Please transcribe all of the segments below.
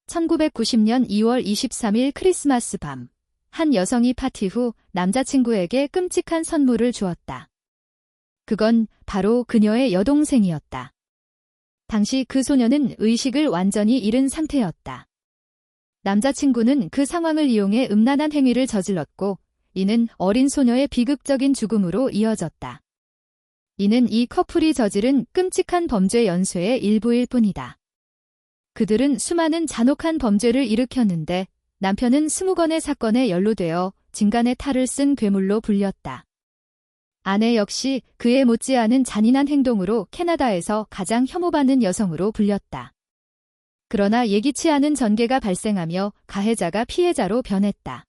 1990년 2월 23일 크리스마스 밤, 한 여성이 파티 후 남자친구에게 끔찍한 선물을 주었다. 그건 바로 그녀의 여동생이었다. 당시 그 소녀는 의식을 완전히 잃은 상태였다. 남자친구는 그 상황을 이용해 음란한 행위를 저질렀고, 이는 어린 소녀의 비극적인 죽음으로 이어졌다. 이는 이 커플이 저지른 끔찍한 범죄 연쇄의 일부일 뿐이다. 그들은 수많은 잔혹한 범죄를 일으켰는데 남편은 20건의 사건에 연루되어 진간의 탈을 쓴 괴물로 불렸다. 아내 역시 그에 못지않은 잔인한 행동으로 캐나다에서 가장 혐오받는 여성으로 불렸다. 그러나 예기치 않은 전개가 발생하며 가해자가 피해자로 변했다.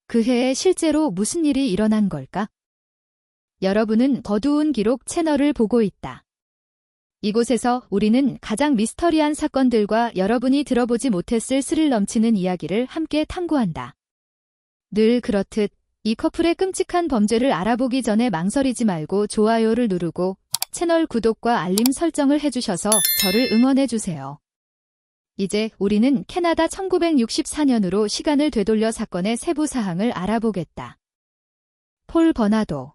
그 해에 실제로 무슨 일이 일어난 걸까? 여러분은 어두운 기록 채널을 보고 있다. 이곳에서 우리는 가장 미스터리한 사건들과 여러분이 들어보지 못했을 스릴 넘치는 이야기를 함께 탐구한다. 늘 그렇듯 이 커플의 끔찍한 범죄를 알아보기 전에 망설이지 말고 좋아요를 누르고 채널 구독과 알림 설정을 해주셔서 저를 응원해주세요. 이제 우리는 캐나다 1964년으로 시간을 되돌려 사건의 세부 사항을 알아보겠다. 폴 버나도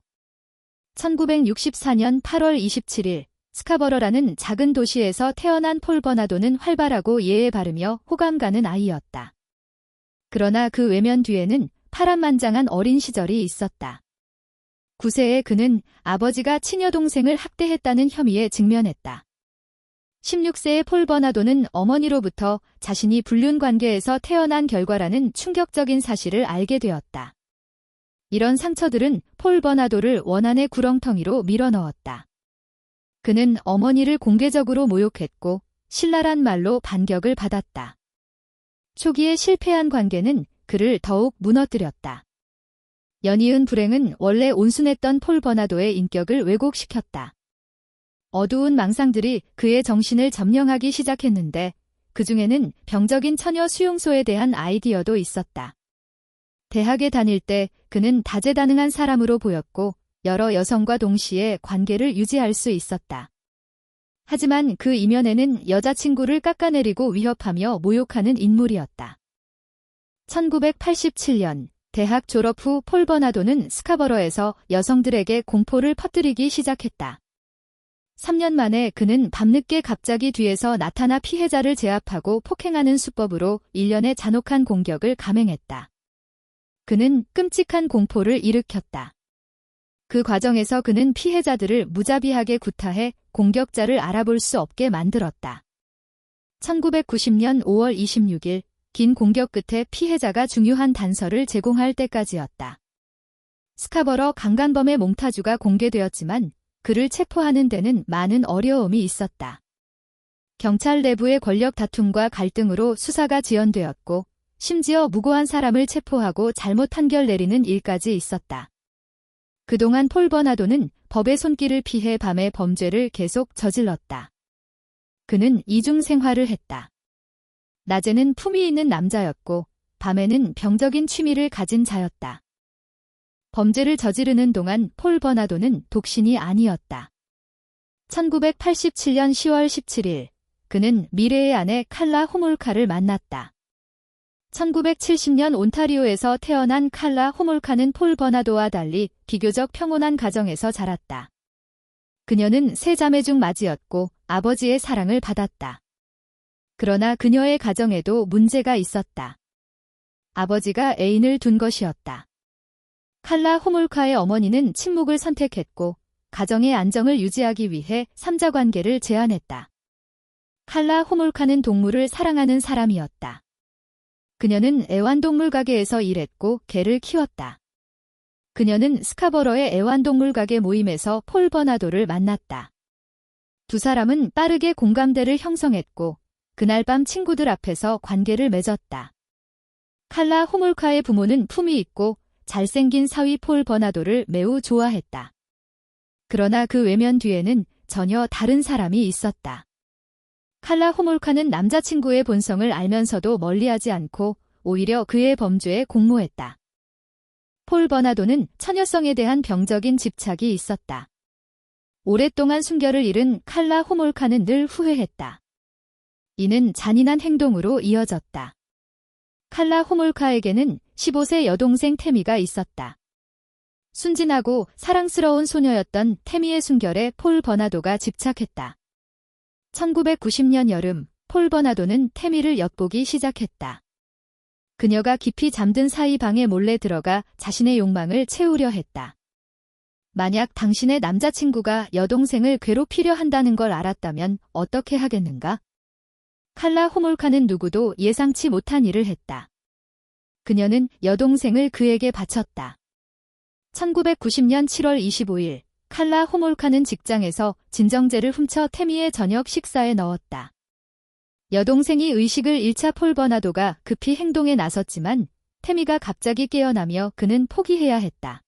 1964년 8월 27일 스카버러라는 작은 도시에서 태어난 폴 버나도는 활발하고 예에 바르며 호감 가는 아이였다. 그러나 그 외면 뒤에는 파란만장한 어린 시절이 있었다. 9세의 그는 아버지가 치녀 동생을 학대했다는 혐의에 직면했다. 16세의 폴 버나도는 어머니로부터 자신이 불륜 관계에서 태어난 결과라는 충격적인 사실을 알게 되었다. 이런 상처들은 폴 버나도를 원한의 구렁텅이로 밀어넣었다. 그는 어머니를 공개적으로 모욕했고 신랄한 말로 반격을 받았다. 초기에 실패한 관계는 그를 더욱 무너뜨렸다. 연이은 불행은 원래 온순했던 폴 버나도의 인격을 왜곡시켰다. 어두운 망상들이 그의 정신을 점령하기 시작했는데 그 중에는 병적인 처녀 수용소에 대한 아이디어도 있었다. 대학에 다닐 때 그는 다재다능한 사람으로 보였고 여러 여성과 동시에 관계를 유지할 수 있었다. 하지만 그 이면에는 여자친구를 깎아내리고 위협하며 모욕하는 인물이었다. 1987년 대학 졸업 후 폴 버나도는 스카버러에서 여성들에게 공포를 퍼뜨리기 시작했다. 3년 만에 그는 밤늦게 갑자기 뒤에서 나타나 피해자를 제압하고 폭행하는 수법으로 일련의 잔혹한 공격을 감행했다. 그는 끔찍한 공포를 일으켰다. 그 과정에서 그는 피해자들을 무자비하게 구타해 공격자를 알아볼 수 없게 만들었다. 1990년 5월 26일 긴 공격 끝에 피해자가 중요한 단서를 제공할 때까지였다. 스카버러 강간범의 몽타주가 공개되었지만 그를 체포하는 데는 많은 어려움이 있었다. 경찰 내부의 권력 다툼과 갈등으로 수사가 지연되었고 심지어 무고한 사람을 체포하고 잘못 판결 내리는 일까지 있었다. 그동안 폴 버나도는 법의 손길을 피해 밤에 범죄를 계속 저질렀다. 그는 이중 생활을 했다. 낮에는 품위 있는 남자였고 밤에는 병적인 취미를 가진 자였다. 범죄를 저지르는 동안 폴 버나도는 독신이 아니었다. 1987년 10월 17일 그는 미래의 아내 칼라 호몰카를 만났다. 1970년 온타리오에서 태어난 칼라 호몰카는 폴 버나도와 달리 비교적 평온한 가정에서 자랐다. 그녀는 세 자매 중 맞이였고 아버지의 사랑을 받았다. 그러나 그녀의 가정에도 문제가 있었다. 아버지가 애인을 둔 것이었다. 칼라 호몰카의 어머니는 침묵을 선택했고 가정의 안정을 유지하기 위해 삼자 관계를 제안했다. 칼라 호몰카는 동물을 사랑하는 사람이었다. 그녀는 애완동물 가게에서 일했고 개를 키웠다. 그녀는 스카버러의 애완동물 가게 모임에서 폴 버나도를 만났다. 두 사람은 빠르게 공감대를 형성했고 그날 밤 친구들 앞에서 관계를 맺었다. 칼라 호몰카의 부모는 품위 있고 잘생긴 사위 폴 버나도를 매우 좋아했다. 그러나 그 외면 뒤에는 전혀 다른 사람이 있었다. 칼라 호몰카는 남자친구의 본성을 알면서도 멀리하지 않고 오히려 그의 범죄에 공모했다. 폴 버나도는 처녀성에 대한 병적인 집착이 있었다. 오랫동안 순결을 잃은 칼라 호몰카는 늘 후회했다. 이는 잔인한 행동으로 이어졌다. 칼라 호몰카에게는 15세 여동생 태미가 있었다. 순진하고 사랑스러운 소녀였던 태미의 순결에 폴 버나도가 집착했다. 1990년 여름, 폴 버나도는 태미를 엿보기 시작했다. 그녀가 깊이 잠든 사이 방에 몰래 들어가 자신의 욕망을 채우려 했다. 만약 당신의 남자친구가 여동생을 괴롭히려 한다는 걸 알았다면 어떻게 하겠는가? 칼라 호몰카는 누구도 예상치 못한 일을 했다. 그녀는 여동생을 그에게 바쳤다. 1990년 7월 25일, 칼라 호몰카는 직장에서 진정제를 훔쳐 태미의 저녁 식사에 넣었다. 여동생이 의식을 잃자 폴 버나도가 급히 행동에 나섰지만 태미가 갑자기 깨어나며 그는 포기해야 했다.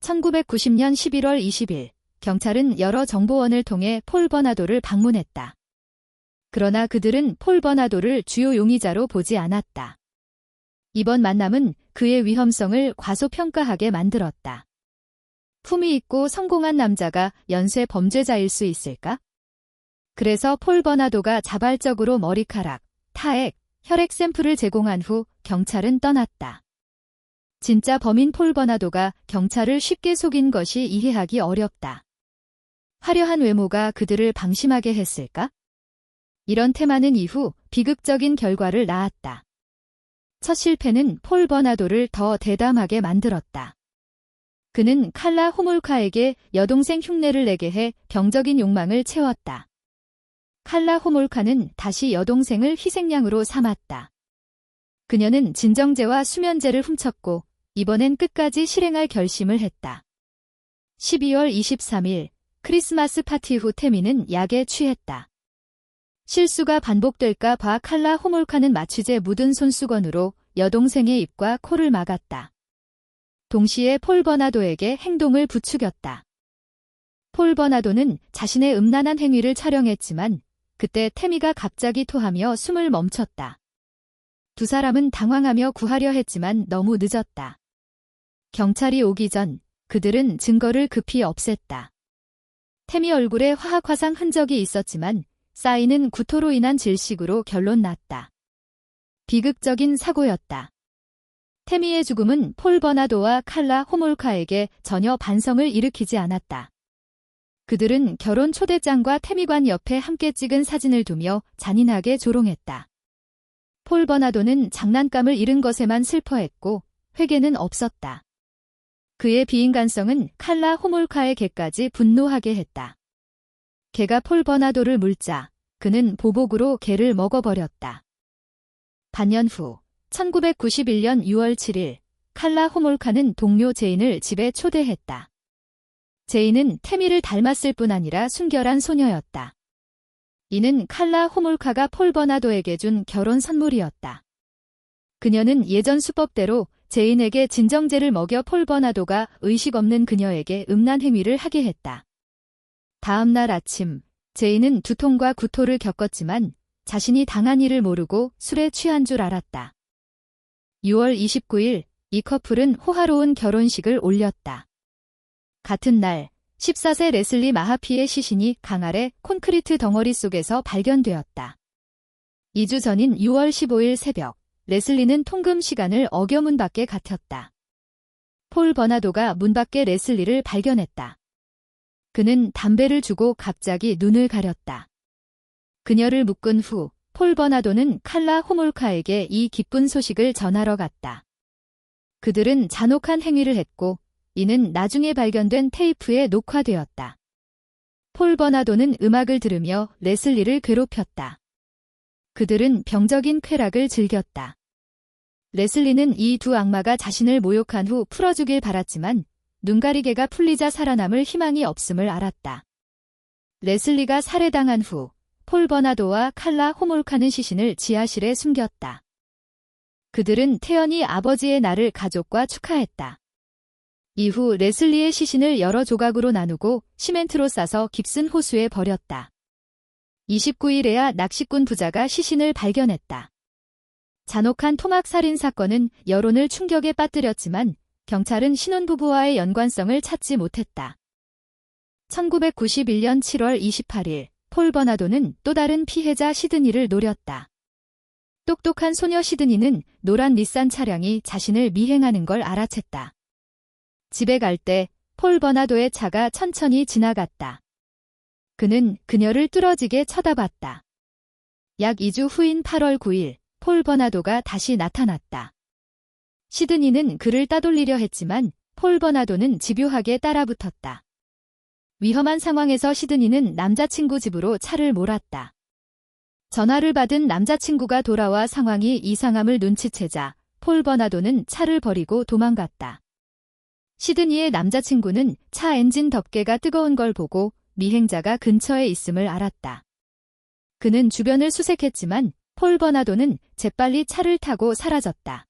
1990년 11월 20일, 경찰은 여러 정보원을 통해 폴 버나도를 방문했다. 그러나 그들은 폴 버나도를 주요 용의자로 보지 않았다. 이번 만남은 그의 위험성을 과소평가하게 만들었다. 품위 있고 성공한 남자가 연쇄 범죄자일 수 있을까? 그래서 폴 버나도가 자발적으로 머리카락, 타액, 혈액 샘플을 제공한 후 경찰은 떠났다. 진짜 범인 폴 버나도가 경찰을 쉽게 속인 것이 이해하기 어렵다. 화려한 외모가 그들을 방심하게 했을까? 이런 테마는 이후 비극적인 결과를 낳았다. 첫 실패는 폴 버나도를 더 대담하게 만들었다. 그는 칼라 호몰카에게 여동생 흉내를 내게 해 병적인 욕망을 채웠다. 칼라 호몰카는 다시 여동생을 희생양으로 삼았다. 그녀는 진정제와 수면제를 훔쳤고 이번엔 끝까지 실행할 결심을 했다. 12월 23일 크리스마스 파티 후 태미는 약에 취했다. 실수가 반복될까 봐 칼라 호몰카는 마취제 묻은 손수건으로 여동생의 입과 코를 막았다. 동시에 폴 버나도에게 행동을 부추겼다. 폴 버나도는 자신의 음란한 행위를 촬영했지만 그때 태미가 갑자기 토하며 숨을 멈췄다. 두 사람은 당황하며 구하려 했지만 너무 늦었다. 경찰이 오기 전 그들은 증거를 급히 없앴다. 태미 얼굴에 화학 화상 흔적이 있었지만 쌓이는 구토로 인한 질식으로 결론 났다. 비극적인 사고였다. 태미의 죽음은 폴 버나도와 칼라 호몰카에게 전혀 반성을 일으키지 않았다. 그들은 결혼 초대장과 태미관 옆에 함께 찍은 사진을 두며 잔인하게 조롱했다. 폴 버나도는 장난감을 잃은 것에만 슬퍼했고 회개는 없었다. 그의 비인간성은 칼라 호몰카에게까지 분노하게 했다. 개가 폴 버나도를 물자 그는 보복으로 개를 먹어버렸다. 반년 후 1991년 6월 7일 칼라 호몰카는 동료 제인을 집에 초대했다. 제인은 태미를 닮았을 뿐 아니라 순결한 소녀였다. 이는 칼라 호몰카가 폴 버나도에게 준 결혼 선물이었다. 그녀는 예전 수법대로 제인에게 진정제를 먹여 폴 버나도가 의식 없는 그녀에게 음란 행위를 하게 했다. 다음 날 아침, 제인은 두통과 구토를 겪었지만 자신이 당한 일을 모르고 술에 취한 줄 알았다. 6월 29일, 이 커플은 호화로운 결혼식을 올렸다. 같은 날, 14세 레슬리 마하피의 시신이 강 아래 콘크리트 덩어리 속에서 발견되었다. 2주 전인 6월 15일 새벽, 레슬리는 통금 시간을 어겨 문 밖에 갇혔다. 폴 버나도가 문 밖에 레슬리를 발견했다. 그는 담배를 주고 갑자기 눈을 가렸다. 그녀를 묶은 후 폴 버나도는 칼라 호몰카에게 이 기쁜 소식을 전하러 갔다. 그들은 잔혹한 행위를 했고 이는 나중에 발견된 테이프에 녹화되었다. 폴 버나도는 음악을 들으며 레슬리를 괴롭혔다. 그들은 병적인 쾌락을 즐겼다. 레슬리는 이 두 악마가 자신을 모욕한 후 풀어주길 바랐지만 눈가리개가 풀리자 살아남을 희망이 없음을 알았다. 레슬리가 살해당한 후 폴 버나도와 칼라 호몰카는 시신을 지하실에 숨겼다. 그들은 태연히 아버지의 날을 가족과 축하했다. 이후 레슬리의 시신을 여러 조각으로 나누고 시멘트로 싸서 깁슨 호수에 버렸다. 29일에야 낚시꾼 부자가 시신을 발견했다. 잔혹한 토막살인 사건은 여론을 충격에 빠뜨렸지만 경찰은 신혼부부와의 연관성을 찾지 못했다. 1991년 7월 28일 폴 버나도는 또 다른 피해자 시드니를 노렸다. 똑똑한 소녀 시드니는 노란 닛산 차량이 자신을 미행하는 걸 알아챘다. 집에 갈 때 폴 버나도의 차가 천천히 지나갔다. 그는 그녀를 뚫어지게 쳐다봤다. 약 2주 후인 8월 9일, 폴 버나도가 다시 나타났다. 시드니는 그를 따돌리려 했지만 폴 버나도는 집요하게 따라붙었다. 위험한 상황에서 시드니는 남자친구 집으로 차를 몰았다. 전화를 받은 남자친구가 돌아와 상황이 이상함을 눈치채자 폴 버나도는 차를 버리고 도망갔다. 시드니의 남자친구는 차 엔진 덮개가 뜨거운 걸 보고 미행자가 근처에 있음을 알았다. 그는 주변을 수색했지만 폴 버나도는 재빨리 차를 타고 사라졌다.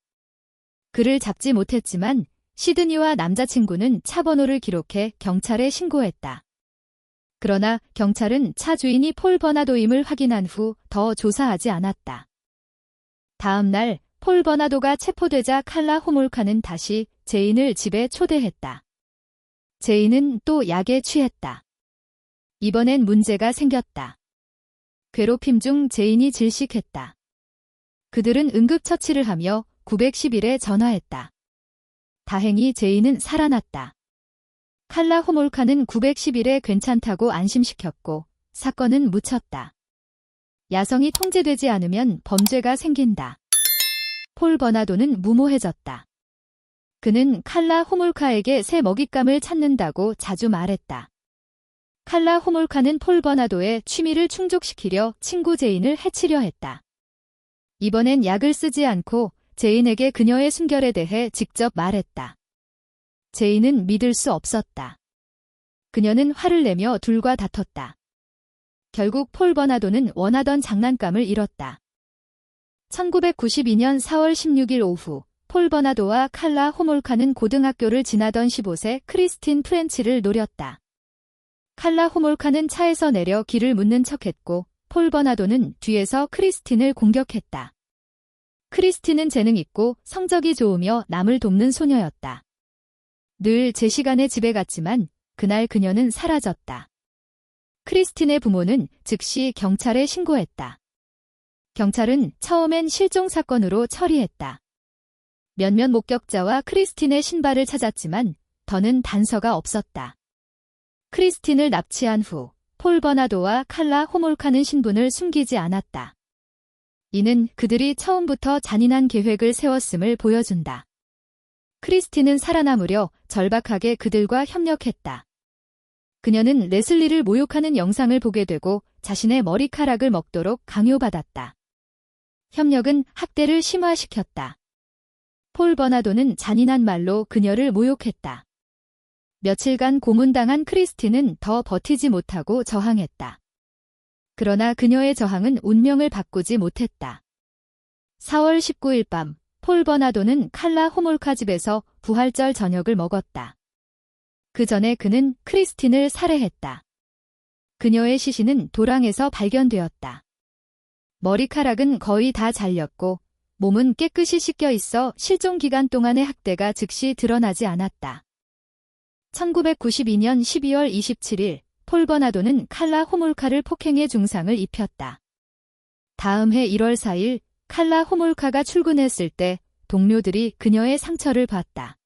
그를 잡지 못했지만 시드니와 남자친구는 차 번호를 기록해 경찰에 신고했다. 그러나 경찰은 차 주인이 폴 버나도임을 확인한 후 더 조사하지 않았다. 다음 날 폴 버나도가 체포되자 칼라 호몰카는 다시 제인을 집에 초대했다. 제인은 또 약에 취했다. 이번엔 문제가 생겼다. 괴롭힘 중 제인이 질식했다. 그들은 응급처치를 하며 911에 전화했다. 다행히 제인은 살아났다. 칼라 호몰카는 911에 괜찮다고 안심시켰고 사건은 묻혔다. 야성이 통제되지 않으면 범죄가 생긴다. 폴 버나도는 무모해졌다. 그는 칼라 호몰카에게 새 먹잇감을 찾는다고 자주 말했다. 칼라 호몰카는 폴 버나도의 취미를 충족시키려 친구 제인을 해치려 했다. 이번엔 약을 쓰지 않고 제인에게 그녀의 순결에 대해 직접 말했다. 제인은 믿을 수 없었다. 그녀는 화를 내며 둘과 다퉜다. 결국 폴 버나도는 원하던 장난감을 잃었다. 1992년 4월 16일 오후 폴 버나도와 칼라 호몰카는 고등학교를 지나던 15세 크리스틴 프렌치를 노렸다. 칼라 호몰카는 차에서 내려 길을 묻는 척했고 폴 버나도는 뒤에서 크리스틴을 공격했다. 크리스틴은 재능 있고 성적이 좋으며 남을 돕는 소녀였다. 늘 제 시간에 집에 갔지만 그날 그녀는 사라졌다. 크리스틴의 부모는 즉시 경찰에 신고했다. 경찰은 처음엔 실종 사건으로 처리했다. 몇몇 목격자와 크리스틴의 신발을 찾았지만 더는 단서가 없었다. 크리스틴을 납치한 후 폴 버나도와 칼라 호몰카는 신분을 숨기지 않았다. 이는 그들이 처음부터 잔인한 계획을 세웠음을 보여준다. 크리스틴은 살아남으려 절박하게 그들과 협력했다. 그녀는 레슬리를 모욕하는 영상을 보게 되고 자신의 머리카락을 먹도록 강요받았다. 협력은 학대를 심화시켰다. 폴 버나도는 잔인한 말로 그녀를 모욕했다. 며칠간 고문당한 크리스틴은 더 버티지 못하고 저항했다. 그러나 그녀의 저항은 운명을 바꾸지 못했다. 4월 19일 밤, 폴 버나도는 칼라 호몰카 집에서 부활절 저녁을 먹었다. 그 전에 그는 크리스틴을 살해했다. 그녀의 시신은 도랑에서 발견되었다. 머리카락은 거의 다 잘렸고 몸은 깨끗이 씻겨 있어 실종 기간 동안의 학대가 즉시 드러나지 않았다. 1992년 12월 27일 폴 버나도는 칼라 호몰카를 폭행해 중상을 입혔다. 다음 해 1월 4일 칼라 호몰카가 출근했을 때 동료들이 그녀의 상처를 봤다.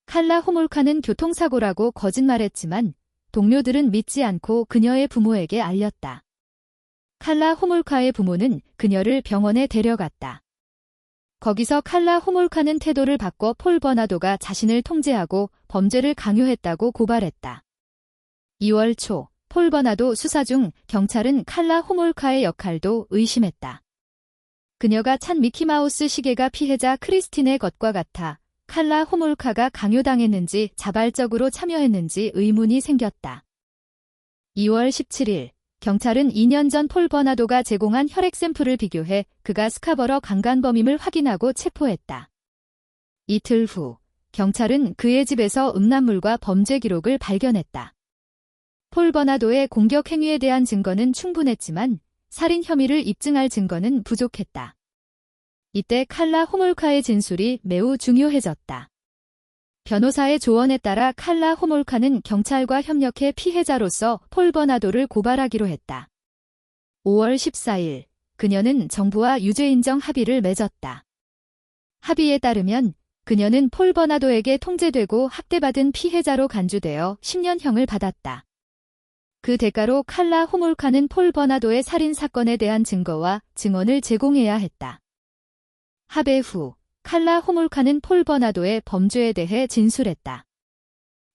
칼라 호몰카는 교통사고라고 거짓말했지만 동료들은 믿지 않고 그녀의 부모에게 알렸다. 칼라 호몰카의 부모는 그녀를 병원에 데려갔다. 거기서 칼라 호몰카는 태도를 바꿔 폴 버나도가 자신을 통제하고 범죄를 강요했다고 고발했다. 2월 초 폴 버나도 수사 중 경찰은 칼라 호몰카의 역할도 의심했다. 그녀가 찬 미키마우스 시계가 피해자 크리스틴의 것과 같아 칼라 호몰카가 강요당했는지 자발적으로 참여했는지 의문이 생겼다. 2월 17일 경찰은 2년 전 폴 버나도가 제공한 혈액 샘플을 비교해 그가 스카버러 강간범임을 확인하고 체포했다. 이틀 후 경찰은 그의 집에서 음란물과 범죄 기록을 발견했다. 폴 버나도의 공격 행위에 대한 증거는 충분했지만 살인 혐의를 입증할 증거는 부족했다. 이때 칼라 호몰카의 진술이 매우 중요해졌다. 변호사의 조언에 따라 칼라 호몰카는 경찰과 협력해 피해자로서 폴 버나도를 고발하기로 했다. 5월 14일, 그녀는 정부와 유죄 인정 합의를 맺었다. 합의에 따르면 그녀는 폴 버나도에게 통제되고 학대받은 피해자로 간주되어 10년형을 받았다. 그 대가로 칼라 호몰카는 폴 버나도의 살인 사건에 대한 증거와 증언을 제공해야 했다. 합의 후 칼라 호몰카는 폴 버나도의 범죄에 대해 진술했다.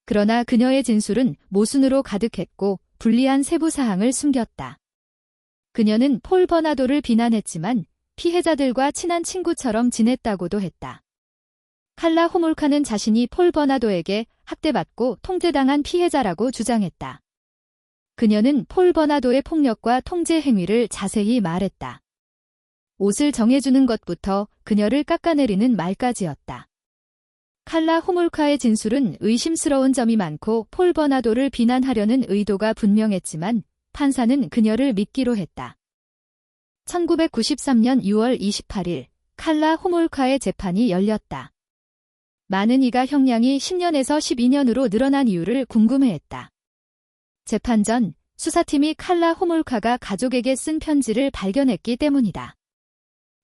그러나 그녀의 진술은 모순으로 가득했고 불리한 세부 사항을 숨겼다. 그녀는 폴 버나도를 비난했지만 피해자들과 친한 친구처럼 지냈다고도 했다. 칼라 호몰카는 자신이 폴 버나도에게 학대받고 통제당한 피해자라고 주장했다. 그녀는 폴 버나도의 폭력과 통제 행위를 자세히 말했다. 옷을 정해주는 것부터 그녀를 깎아내리는 말까지였다. 칼라 호몰카의 진술은 의심스러운 점이 많고 폴 버나도를 비난하려는 의도가 분명했지만 판사는 그녀를 믿기로 했다. 1993년 6월 28일 칼라 호몰카의 재판이 열렸다. 많은 이가 형량이 10년에서 12년으로 늘어난 이유를 궁금해했다. 재판 전 수사팀이 칼라 호몰카가 가족에게 쓴 편지를 발견했기 때문이다.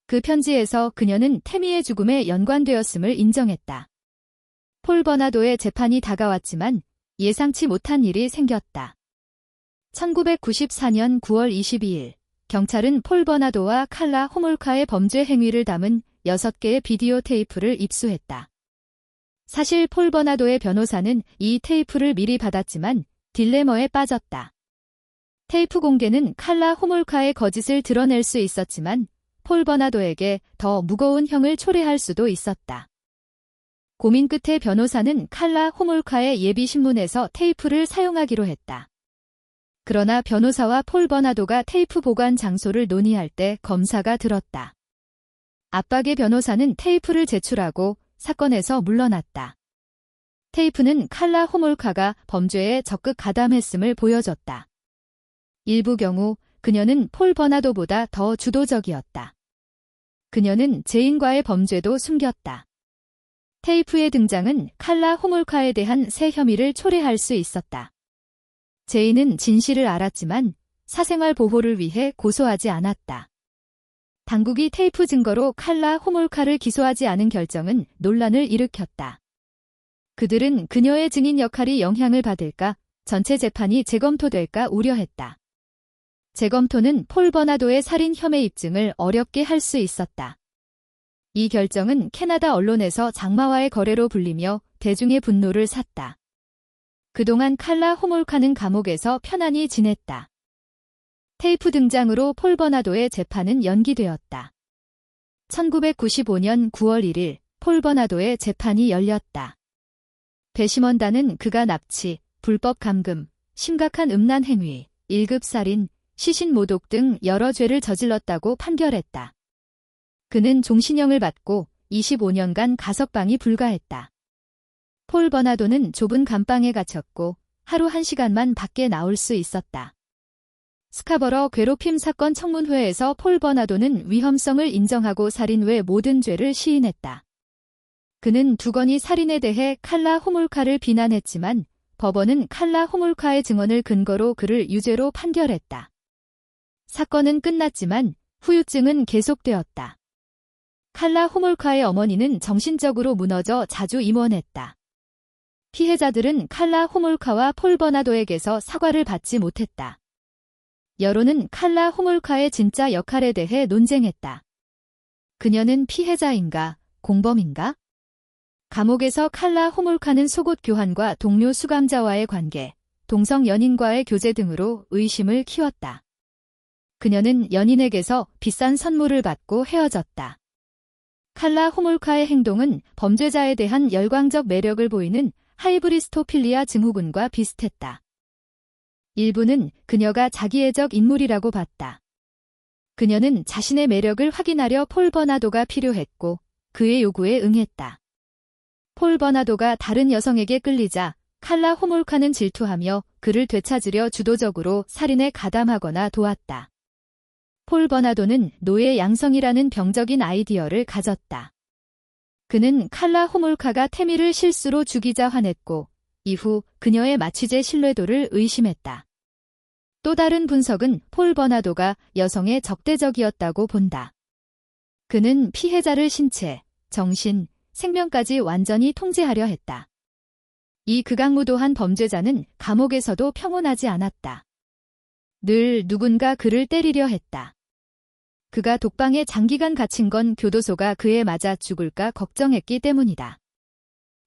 그 편지에서 그녀는 태미의 죽음에 연관되었음을 인정했다. 폴 버나도의 재판이 다가왔지만 예상치 못한 일이 생겼다. 1994년 9월 22일 경찰은 폴 버나도와 칼라 호몰카의 범죄 행위를 담은 6개의 비디오 테이프를 입수했다. 사실 폴 버나도의 변호사는 이 테이프를 미리 받았지만 딜레마에 빠졌다. 테이프 공개는 칼라 호몰카의 거짓을 드러낼 수 있었지만 폴 버나도에게 더 무거운 형을 초래할 수도 있었다. 고민 끝에 변호사는 칼라 호몰카의 예비 신문에서 테이프를 사용하기로 했다. 그러나 변호사와 폴 버나도가 테이프 보관 장소를 논의할 때 검사가 들었다. 압박의 변호사는 테이프를 제출하고 사건에서 물러났다. 테이프는 칼라 호몰카가 범죄에 적극 가담했음을 보여줬다. 일부 경우 그녀는 폴 버나도보다 더 주도적이었다. 그녀는 제인과의 범죄도 숨겼다. 테이프의 등장은 칼라 호몰카에 대한 새 혐의를 초래할 수 있었다. 제인은 진실을 알았지만 사생활 보호를 위해 고소하지 않았다. 당국이 테이프 증거로 칼라 호몰카를 기소하지 않은 결정은 논란을 일으켰다. 그들은 그녀의 증인 역할이 영향을 받을까, 전체 재판이 재검토될까 우려했다. 재검토는 폴 버나도의 살인 혐의 입증을 어렵게 할 수 있었다. 이 결정은 캐나다 언론에서 장마와의 거래로 불리며 대중의 분노를 샀다. 그동안 칼라 호몰카는 감옥에서 편안히 지냈다. 테이프 등장으로 폴 버나도의 재판은 연기되었다. 1995년 9월 1일 폴 버나도의 재판이 열렸다. 배심원단은 그가 납치, 불법 감금, 심각한 음란 행위, 1급 살인, 시신 모독 등 여러 죄를 저질렀다고 판결했다. 그는 종신형을 받고 25년간 가석방이 불가했다. 폴 버나도는 좁은 감방에 갇혔고 하루 1시간만 밖에 나올 수 있었다. 스카버러 괴롭힘 사건 청문회에서 폴 버나도는 위험성을 인정하고 살인 외 모든 죄를 시인했다. 그는 두건의 살인에 대해 칼라 호몰카를 비난했지만 법원은 칼라 호몰카의 증언을 근거로 그를 유죄로 판결했다. 사건은 끝났지만 후유증은 계속되었다. 칼라 호몰카의 어머니는 정신적으로 무너져 자주 임원했다. 피해자들은 칼라 호몰카와 폴 버나도에게서 사과를 받지 못했다. 여론은 칼라 호몰카의 진짜 역할에 대해 논쟁했다. 그녀는 피해자인가, 공범인가? 감옥에서 칼라 호몰카는 속옷 교환과 동료 수감자와의 관계, 동성 연인과의 교제 등으로 의심을 키웠다. 그녀는 연인에게서 비싼 선물을 받고 헤어졌다. 칼라 호몰카의 행동은 범죄자에 대한 열광적 매력을 보이는 하이브리스토필리아 증후군과 비슷했다. 일부는 그녀가 자기애적 인물이라고 봤다. 그녀는 자신의 매력을 확인하려 폴 버나도가 필요했고 그의 요구에 응했다. 폴 버나도가 다른 여성에게 끌리자 칼라 호몰카는 질투하며 그를 되찾으려 주도적으로 살인에 가담하거나 도왔다. 폴 버나도는 노예 양성이라는 병적인 아이디어를 가졌다. 그는 칼라 호몰카가 태미를 실수로 죽이자 화냈고 이후 그녀의 마취제 신뢰도를 의심했다. 또 다른 분석은 폴 버나도가 여성의 적대적이었다고 본다. 그는 피해자를 신체, 정신, 생명까지 완전히 통제하려 했다. 이 극악무도한 범죄자는 감옥에서도 평온하지 않았다. 늘 누군가 그를 때리려 했다. 그가 독방에 장기간 갇힌 건 교도소가 그에 맞아 죽을까 걱정했기 때문이다.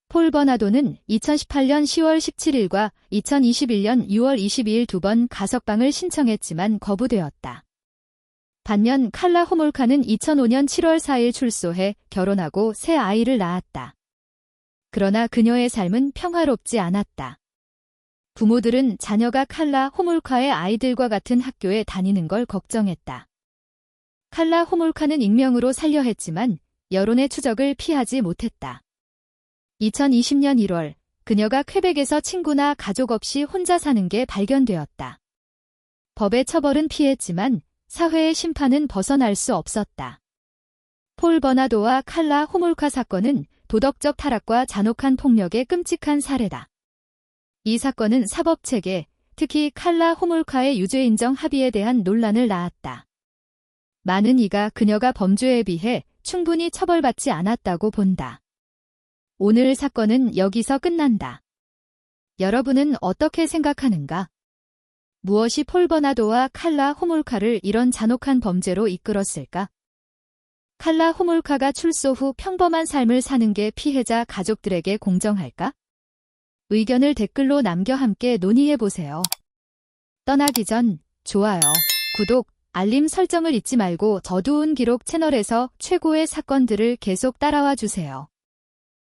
폴 버나도는 2018년 10월 17일과 2021년 6월 22일 두 번 가석방을 신청했지만 거부되었다. 반면 칼라 호몰카는 2005년 7월 4일 출소해 결혼하고 새 아이를 낳았다. 그러나 그녀의 삶은 평화롭지 않았다. 부모들은 자녀가 칼라 호몰카의 아이들과 같은 학교에 다니는 걸 걱정했다. 칼라 호몰카는 익명으로 살려 했지만 여론의 추적을 피하지 못했다. 2020년 1월 그녀가 퀘벡에서 친구나 가족 없이 혼자 사는 게 발견되었다. 법의 처벌은 피했지만 사회의 심판은 벗어날 수 없었다. 폴 버나도와 칼라 호몰카 사건은 도덕적 타락과 잔혹한 폭력의 끔찍한 사례다. 이 사건은 사법체계, 특히 칼라 호몰카의 유죄 인정 합의에 대한 논란을 낳았다. 많은 이가 그녀가 범죄에 비해 충분히 처벌받지 않았다고 본다. 오늘 사건은 여기서 끝난다. 여러분은 어떻게 생각하는가? 무엇이 폴 버나도와 칼라 호몰카를 이런 잔혹한 범죄로 이끌었을까? 칼라 호몰카가 출소 후 평범한 삶을 사는 게 피해자 가족들에게 공정할까? 의견을 댓글로 남겨 함께 논의해보세요. 떠나기 전 좋아요, 구독, 알림 설정을 잊지 말고 어두운 기록 채널에서 최고의 사건들을 계속 따라와 주세요.